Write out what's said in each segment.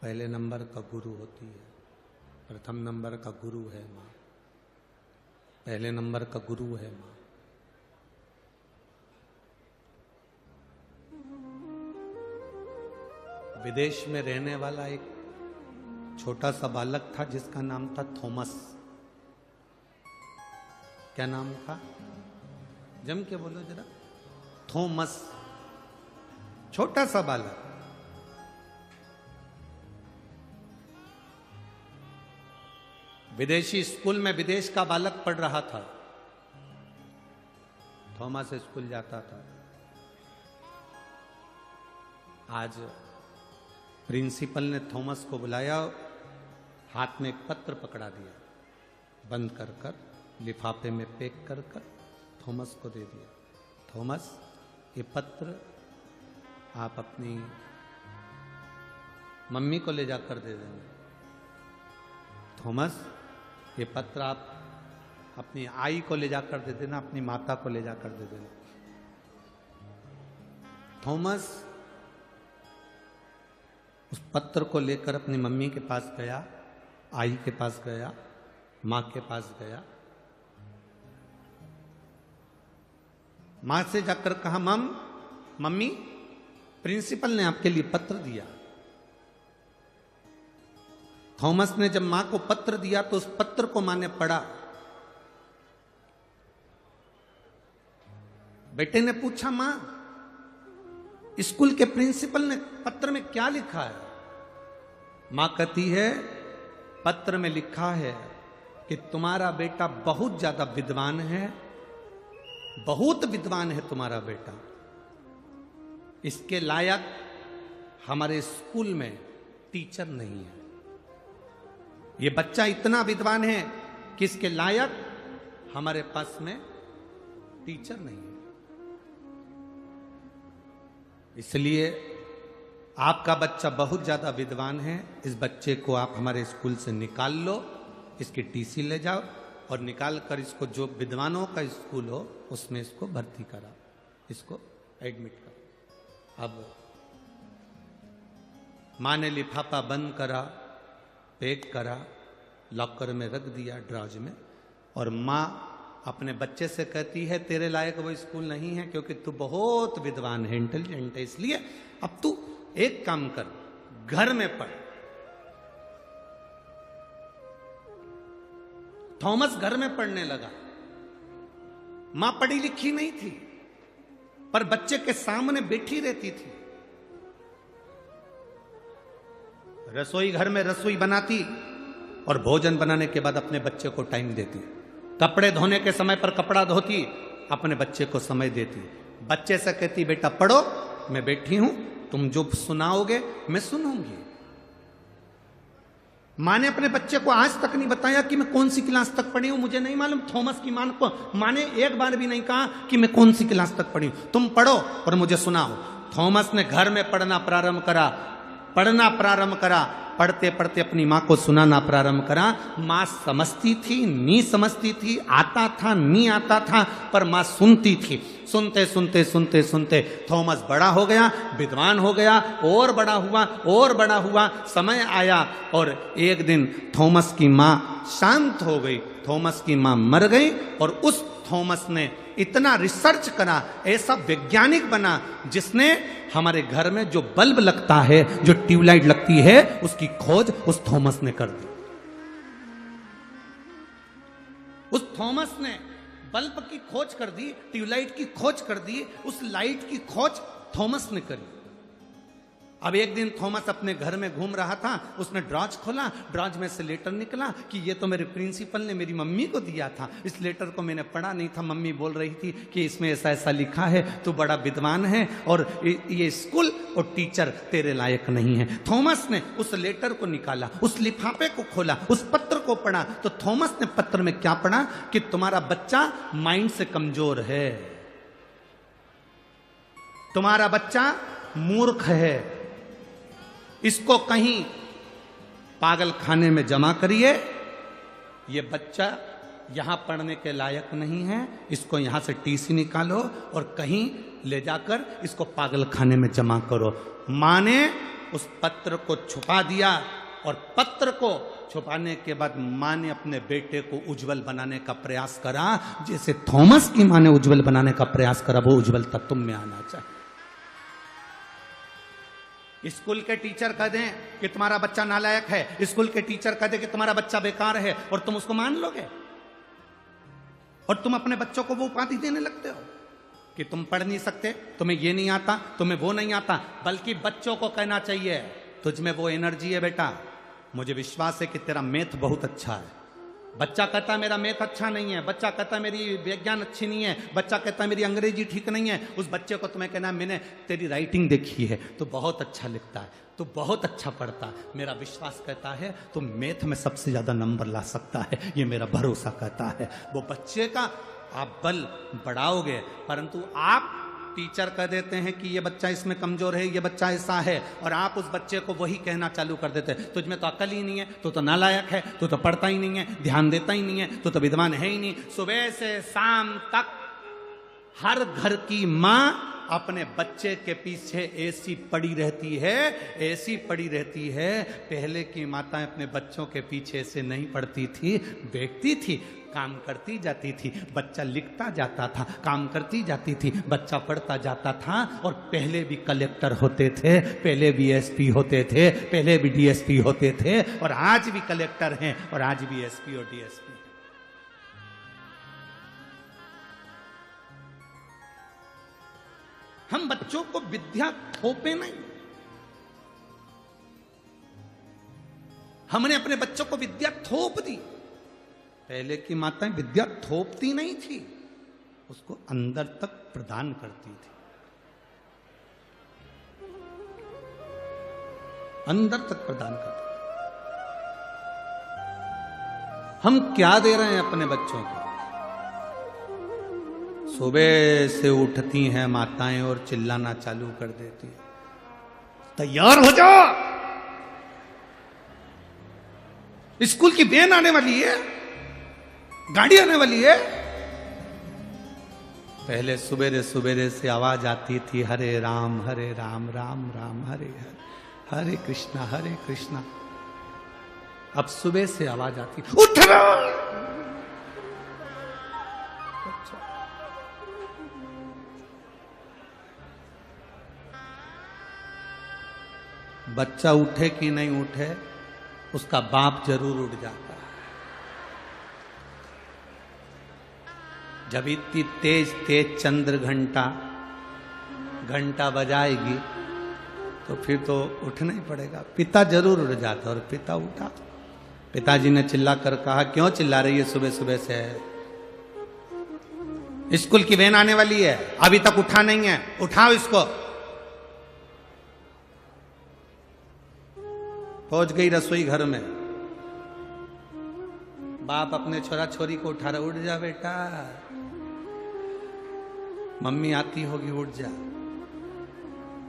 पहले नंबर का गुरु होती है, प्रथम नंबर का गुरु है माँ। पहले नंबर का गुरु है माँ। विदेश में रहने वाला एक छोटा सा बालक था जिसका नाम था थॉमस। क्या नाम था? जम के बोलो जरा। थॉमस, छोटा सा बालक। विदेशी स्कूल में विदेश का बालक पढ़ रहा था। थॉमस स्कूल जाता था। आज प्रिंसिपल ने थॉमस को बुलाया, हाथ में एक पत्र पकड़ा दिया, बंद कर कर लिफाफे में पैक कर कर थॉमस को दे दिया। थॉमस, ये पत्र आप अपनी मम्मी को ले जाकर दे देंगे। थॉमस, ये पत्र आप अपनी आई को ले जाकर दे देना, अपनी माता को ले जाकर दे देना। थॉमस उस पत्र को लेकर अपनी मम्मी के पास गया, आई के पास गया, मां के पास गया। मां से जाकर कहा, मम्मी, प्रिंसिपल ने आपके लिए पत्र दिया। थॉमस ने जब मां को पत्र दिया तो उस पत्र को मां ने पढ़ा। बेटे ने पूछा, मां, स्कूल के प्रिंसिपल ने पत्र में क्या लिखा है? मां कहती है, पत्र में लिखा है कि तुम्हारा बेटा बहुत ज्यादा विद्वान है, बहुत विद्वान है तुम्हारा बेटा। इसके लायक हमारे स्कूल में टीचर नहीं है। ये बच्चा इतना विद्वान है कि इसके लायक हमारे पास में टीचर नहीं है। इसलिए आपका बच्चा बहुत ज्यादा विद्वान है, इस बच्चे को आप हमारे स्कूल से निकाल लो, इसकी टीसी ले जाओ और निकाल कर इसको जो विद्वानों का स्कूल हो उसमें इसको भर्ती कराओ, इसको एडमिट करो। अब मां ने लिफाफा बंद करा, पैक करा, लॉकर में रख दिया, ड्रॉज में। और मां अपने बच्चे से कहती है, तेरे लायक वो स्कूल नहीं है क्योंकि तू बहुत विद्वान है, इंटेलिजेंट है, इसलिए अब तू एक काम कर, घर में पढ़। थॉमस घर में पढ़ने लगा। मां पढ़ी लिखी नहीं थी, पर बच्चे के सामने बैठी रहती थी। रसोई घर में रसोई बनाती और भोजन बनाने के बाद अपने बच्चे को टाइम देती। कपड़े धोने के समय पर कपड़ा धोती, अपने बच्चे को समय देती। बच्चे से कहती, बेटा पढ़ो, मैं बैठी हूं, तुम जो सुनाओगे मैं सुनूंगी। मां ने अपने बच्चे को आज तक नहीं बताया कि मैं कौन सी क्लास तक पढ़ी हूं, मुझे नहीं मालूम। थॉमस की मां ने एक बार भी नहीं कहा कि मैं कौन सी क्लास तक पढ़ी हूं, तुम पढ़ो और मुझे सुनाओ। थॉमस ने घर में पढ़ना प्रारंभ करा, पढ़ना प्रारंभ करा, पढ़ते पढ़ते अपनी मां को सुनाना प्रारंभ करा। मां समझती थी, नहीं समझती थी, आता था, नहीं आता था, पर मां सुनती थी। सुनते सुनते सुनते सुनते थॉमस बड़ा हो गया, विद्वान हो गया, और बड़ा हुआ, और बड़ा हुआ। समय आया और एक दिन थॉमस की मां शांत हो गई, थॉमस की मां मर गई। और उस थॉमस ने इतना रिसर्च करा, ऐसा वैज्ञानिक बना, जिसने हमारे घर में जो बल्ब लगता है, जो ट्यूबलाइट लगती है, उसकी खोज उस थॉमस ने कर दी। उस थॉमस ने बल्ब की खोज कर दी, ट्यूबलाइट की खोज कर दी, उस लाइट की खोज थॉमस ने करी। अब एक दिन थॉमस अपने घर में घूम रहा था, उसने ड्रॉज खोला, ड्रॉज में से लेटर निकला कि ये तो मेरे प्रिंसिपल ने मेरी मम्मी को दिया था। इस लेटर को मैंने पढ़ा नहीं था, मम्मी बोल रही थी कि इसमें ऐसा ऐसा लिखा है, तू बड़ा विद्वान है और ये स्कूल और टीचर तेरे लायक नहीं है। थॉमस ने उस लेटर को निकाला, उस लिफाफे को खोला, उस पत्र को पढ़ा, तो थॉमस ने पत्र में क्या पढ़ा कि तुम्हारा बच्चा माइंड से कमजोर है, तुम्हारा बच्चा मूर्ख है, इसको कहीं पागल खाने में जमा करिए, ये बच्चा यहां पढ़ने के लायक नहीं है, इसको यहां से टीसी निकालो और कहीं ले जाकर इसको पागल खाने में जमा करो। मां ने उस पत्र को छुपा दिया और पत्र को छुपाने के बाद मां ने अपने बेटे को उज्जवल बनाने का प्रयास करा, जैसे थॉमस की मां ने उज्जवल बनाने का प्रयास करा, वो उज्जवलता तुम में आना चाहिए। स्कूल के टीचर कह दें कि तुम्हारा बच्चा नालायक है, स्कूल के टीचर कह दें कि तुम्हारा बच्चा बेकार है, और तुम उसको मान लोगे और तुम अपने बच्चों को वो उपाधि देने लगते हो कि तुम पढ़ नहीं सकते, तुम्हें ये नहीं आता, तुम्हें वो नहीं आता। बल्कि बच्चों को कहना चाहिए तुझ में वो एनर्जी है बेटा, मुझे विश्वास है कि तेरा मैथ बहुत अच्छा है। बच्चा कहता मेरा मैथ अच्छा नहीं है, बच्चा कहता मेरी विज्ञान अच्छी नहीं है, बच्चा कहता मेरी अंग्रेजी ठीक नहीं है, उस बच्चे को तुम्हें कहना मैंने तेरी राइटिंग देखी है, तो बहुत अच्छा लिखता है, तो बहुत अच्छा पढ़ता है, मेरा विश्वास कहता है तो मैथ में सबसे ज्यादा नंबर ला सकता है, ये मेरा भरोसा कहता है। वो बच्चे का आप बल बढ़ाओगे, परंतु आप टीचर कह देते हैं कि ये बच्चा इसमें कमजोर है, ये बच्चा ऐसा है, और आप उस बच्चे को वही कहना चालू कर देते हैं तुझमें तो अकल ही नहीं है, तो नालायक है, तो पढ़ता ही नहीं है, ध्यान देता ही नहीं है, तो विद्वान है ही नहीं। सुबह से शाम तक हर घर की मां अपने बच्चे के पीछे ऐसी पड़ी रहती है, ऐसी पड़ी रहती है। पहले की माताएं अपने बच्चों के पीछे से नहीं पड़ती थी, बैठती थी, काम करती जाती थी, बच्चा लिखता जाता था, काम करती जाती थी, बच्चा पढ़ता जाता था। और पहले भी कलेक्टर होते थे, पहले भी एसपी होते थे, पहले भी डीएसपी होते थे, और आज भी कलेक्टर हैं, और आज भी एसपी और डीएसपी। हम बच्चों को विद्या थोपे नहीं, हमने अपने बच्चों को विद्या थोप दी। पहले की माताएं विद्या थोपती नहीं थी, उसको अंदर तक प्रदान करती थी, अंदर तक प्रदान करती। हम क्या दे रहे हैं अपने बच्चों को? सुबह से उठती हैं माताएं और चिल्लाना चालू कर देती हैं, तैयार हो जाओ, स्कूल की वैन आने वाली है, गाड़ी आने वाली है। पहले सुबेरे सुबेरे से आवाज आती थी हरे राम राम राम हरे हरे, हरे कृष्णा। अब सुबह से आवाज आती उठ रहा। बच्चा उठे कि नहीं उठे, उसका बाप जरूर उठ जाता है। जब इतनी तेज तेज चंद्र घंटा बजाएगी तो फिर तो उठना ही पड़ेगा। पिता जरूर उठ जाता, और पिता उठा। पिताजी ने चिल्ला कर कहा, क्यों चिल्ला रही है सुबह सुबह से? स्कूल की वैन आने वाली है, अभी तक उठा नहीं है, उठाओ इसको। पहुंच गई रसोई घर में, बाप अपने छोरा छोरी को उठा रहा, उठ जा बेटा, मम्मी आती होगी, उठ जा।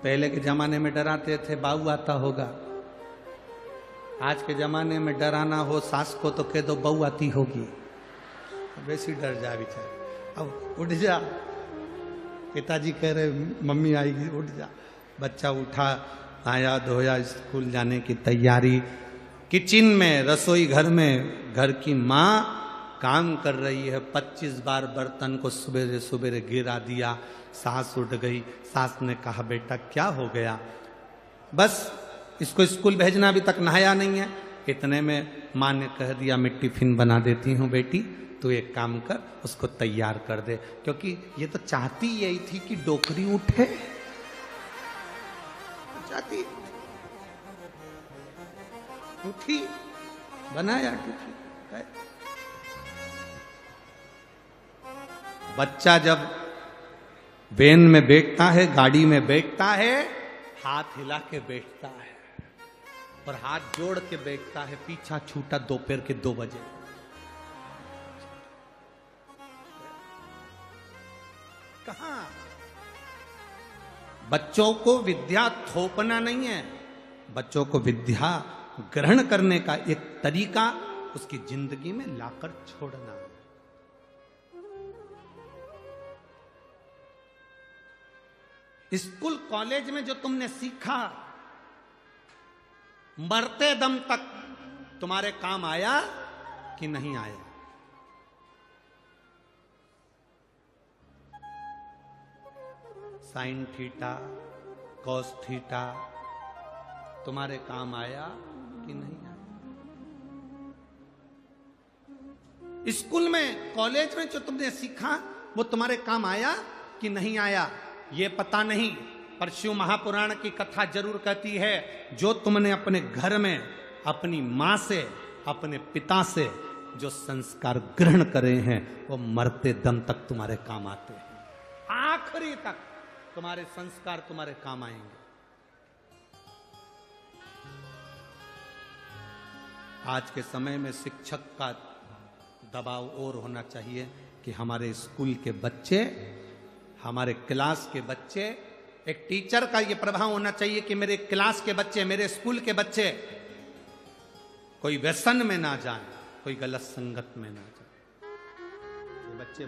पहले के जमाने में डराते थे बाबू आता होगा, आज के जमाने में डराना हो सास को तो कह दो बहू आती होगी, वैसे डर जा बेचारा। अब उठ जा, पिताजी कह रहे मम्मी आएगी, उठ जा। बच्चा उठा, आया, धोया, स्कूल जाने की तैयारी। किचन में, रसोई घर में घर की माँ काम कर रही है, 25 बार बर्तन को सुबेरे सुबेरे गिरा दिया। सास उठ गई, सास ने कहा बेटा क्या हो गया? बस इसको स्कूल भेजना, अभी तक नहाया नहीं है। इतने में माँ ने कह दिया मैं टिफिन बना देती हूँ बेटी, तू एक काम कर, उसको तैयार कर दे, क्योंकि ये तो चाहती यही थी कि डोकरी उठे, चाहती उठी, बनाया टिफिन। बच्चा जब वैन में बैठता है, गाड़ी में बैठता है, हाथ हिला के बैठता है और हाथ जोड़ के बैठता है, पीछा छूटा दोपहर के 2 बजे। कहां? बच्चों को विद्या थोपना नहीं है, बच्चों को विद्या ग्रहण करने का एक तरीका उसकी जिंदगी में लाकर छोड़ना। स्कूल कॉलेज में जो तुमने सीखा मरते दम तक तुम्हारे काम आया कि नहीं आया। साइन थीटा, कॉस थीटा तुम्हारे काम आया कि नहीं आया। स्कूल में, कॉलेज में जो तुमने सीखा वो तुम्हारे काम आया कि नहीं आया, ये पता नहीं। पर शिव महापुराण की कथा जरूर कहती है, जो तुमने अपने घर में अपनी मां से, अपने पिता से जो संस्कार ग्रहण करे हैं, वो मरते दम तक तुम्हारे काम आते हैं। आखिरी तक तुम्हारे संस्कार तुम्हारे काम आएंगे। आज के समय में शिक्षक का दबाव और होना चाहिए कि हमारे स्कूल के बच्चे, हमारे क्लास के बच्चे, एक टीचर का ये प्रभाव होना चाहिए कि मेरे क्लास के बच्चे, मेरे स्कूल के बच्चे कोई व्यसन में ना जाए, कोई गलत संगत में ना जाए। ये बच्चे